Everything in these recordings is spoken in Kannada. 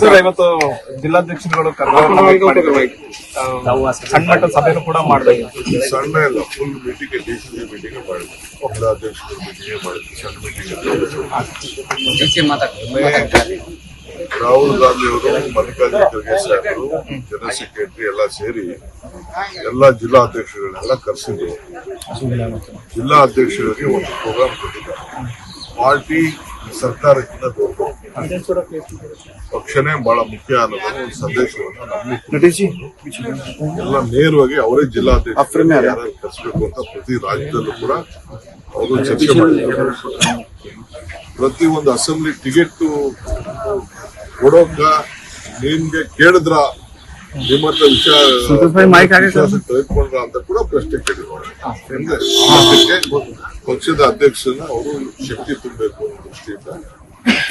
ಸರ್ ಇವತ್ತು ಜಿಲ್ಲಾಧ್ಯಕ್ಷರುಗಳು ಸಣ್ಣ ಮಟ್ಟದ ಸಭೆನೂ ಕೂಡ ಮಾಡಬೇಕು. ಸಣ್ಣ ಇಲ್ಲ, ಫುಲ್ ಮೀಟಿಂಗ್ ಡಿಸಿಸಿ ಮೀಟಿಂಗ್ ಮಾಡಿದ್ವಿ. ಜಿಲ್ಲಾಧ್ಯಕ್ಷರು ಮೀಟಿಂಗ್ ಮಾಡಿದ್ವಿ, ಸಣ್ಣ ಮೀಟಿಂಗ್. ರಾಹುಲ್ ಗಾಂಧಿ ಅವರು, ಮಲ್ಲಿಕಾರ್ಜುನ ಖರ್ಗೆ ಸಾಹೇಬರು, ಜನರಲ್ ಸೆಕ್ರೆಟರಿ ಎಲ್ಲ ಸೇರಿ ಎಲ್ಲ ಜಿಲ್ಲಾ ಅಧ್ಯಕ್ಷಗಳನ್ನೆಲ್ಲ ಕರೆಸಿದ್ರು. ಜಿಲ್ಲಾ ಅಧ್ಯಕ್ಷರಿಗೆ ಒಂದು ಪ್ರೋಗ್ರಾಮ್ ಕೊಟ್ಟಿದ್ದಾರೆ. ಪಾರ್ಟಿ ಸರ್ಕಾರಕ್ಕಿಂತ ದೊಡ್ಡ ಪಕ್ಷನೇ ಬಹಳ ಮುಖ್ಯ ಅನ್ನೋದು ಒಂದು ಸಂದೇಶವನ್ನು ನಮಗೆ ಎಲ್ಲ ನೇರವಾಗಿ ಅವರೇ ಜಿಲ್ಲಾಧ್ಯಕ್ಷ ಯಾರು ಕರೆಸಬೇಕು ಅಂತ ಪ್ರತಿ ರಾಜ್ಯದಲ್ಲೂ ಕೂಡ ಅವರು ಚರ್ಚೆ ಮಾಡಿದ್ದಾರೆ. ಪ್ರತಿ ಒಂದು ಅಸೆಂಬ್ಲಿ ಟಿಕೆಟ್ ಕೊಡೋಕ ನಿಮ್ಗೆ ಕೇಳಿದ್ರ ನಿಮ್ಮ ಹತ್ರ ವಿಶ್ವಾಸ ತೆಗೆದುಕೊಂಡ್ರ ಅಂತ ಕೂಡ ಪ್ರಶ್ನೆ ಕೇಳಿದ್ರು. ಪಕ್ಷದ ಅಧ್ಯಕ್ಷರನ್ನ ಅವರು ಶಕ್ತಿ ತುಂಬಬೇಕು ಅನ್ನೋ ದೃಷ್ಟಿಯಿಂದ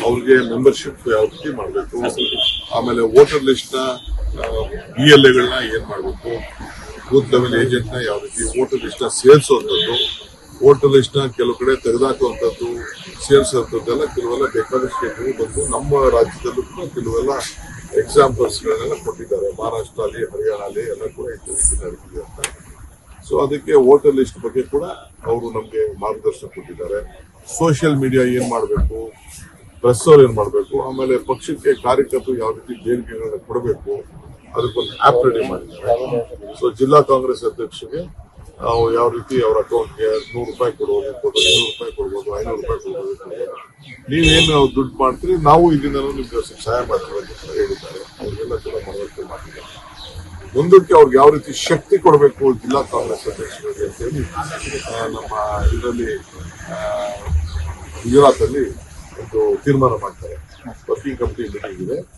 ಅವ್ರಿಗೆ ಮೆಂಬರ್ಶಿಪ್ ಯಾವ ರೀತಿ ಮಾಡಬೇಕು, ಆಮೇಲೆ ವೋಟರ್ ಲಿಸ್ಟ್ ನ BLAಗಳನ್ನ ಏನ್ ಮಾಡಬೇಕು, ಬೂತ್ ಲೆವೆಲ್ ಏಜೆಂಟ್ ನ ಯಾವ ರೀತಿ ವೋಟರ್ ಲಿಸ್ಟ್ ನ ಸೇರಿಸುವಂಥದ್ದು, ವೋಟರ್ ಲಿಸ್ಟ್ ನ ಕೆಲವು ಕಡೆ ತೆಗೆದಾಕುವಂಥದ್ದು, ಸೇರಿಸುವಂಥದ್ದೆಲ್ಲ ಕೆಲವೆಲ್ಲ ಬೇಕಾದಷ್ಟು ಸ್ಟೇಟ್ಗಳು ಬಂದು ನಮ್ಮ ರಾಜ್ಯದಲ್ಲೂ ಕೂಡ ಕೆಲವೆಲ್ಲ ಎಕ್ಸಾಂಪಲ್ಸ್ ಗಳನ್ನೆಲ್ಲ ಕೊಟ್ಟಿದ್ದಾರೆ. ಮಹಾರಾಷ್ಟ್ರ ಅಲ್ಲಿ, ಹರಿಯಾಣ ಅಲ್ಲಿ ಎಲ್ಲ ಕೂಡ ನಡೀತಿದೆ ಅಂತ. ಸೊ ಅದಕ್ಕೆ ವೋಟರ್ ಲಿಸ್ಟ್ ಬಗ್ಗೆ ಕೂಡ ಅವರು ನಮ್ಗೆ ಮಾರ್ಗದರ್ಶನ ಕೊಟ್ಟಿದ್ದಾರೆ. ಸೋಷಿಯಲ್ ಮೀಡಿಯಾ ಏನ್ ಮಾಡಬೇಕು, ಪ್ರೆಸ್ ಅವ್ರು ಏನ್ ಮಾಡಬೇಕು, ಆಮೇಲೆ ಪಕ್ಷಕ್ಕೆ ಕಾರ್ಯಕರ್ತರು ಯಾವ ರೀತಿ ದೇಣಿಗೆಗಳನ್ನ ಕೊಡಬೇಕು, ಅದಕ್ಕೊಂದು ಆಪ್ ರೆಡಿ ಮಾಡಿದ್ದಾರೆ. ಸೊ ಜಿಲ್ಲಾ ಕಾಂಗ್ರೆಸ್ ಅಧ್ಯಕ್ಷರಿಗೆ ನಾವು ಯಾವ ರೀತಿ ಅವ್ರ ಅಕೌಂಟ್ಗೆ ₹100 ಕೊಡ್ಬೋದು, ₹200 ಕೊಡ್ಬೋದು, ₹500 ಕೊಡ್ಬೋದು, ನೀವೇನು ದುಡ್ಡು ಮಾಡ್ತೀರಿ ನಾವು ಇದರಿಂದ ನಿಮ್ಗೆ ಸಹಾಯ ಮಾಡ್ತೀವಿ ಅಂತ ಹೇಳಿದ್ದಾರೆ. ಅವ್ರಿಗೆಲ್ಲ ಕೂಡ ಮನವರಿಕೆ ಮಾಡಿದ್ದಾರೆ. ಮುಂದಕ್ಕೆ ಅವ್ರಿಗೆ ಯಾವ ರೀತಿ ಶಕ್ತಿ ಕೊಡಬೇಕು ಜಿಲ್ಲಾ ಕಾಂಗ್ರೆಸ್ ಅಧ್ಯಕ್ಷರಿಗೆ ಅಂತ ಹೇಳಿ ನಮ್ಮ ಇದರಲ್ಲಿ ಗುಜರಾತ್ ಅಲ್ಲಿ ಒಂದು ತೀರ್ಮಾನ ಮಾಡ್ತಾರೆ. ವರ್ಕಿಂಗ್ ಕಮಿಟಿ ಮೀಟಿಂಗ್ ಇದೆ.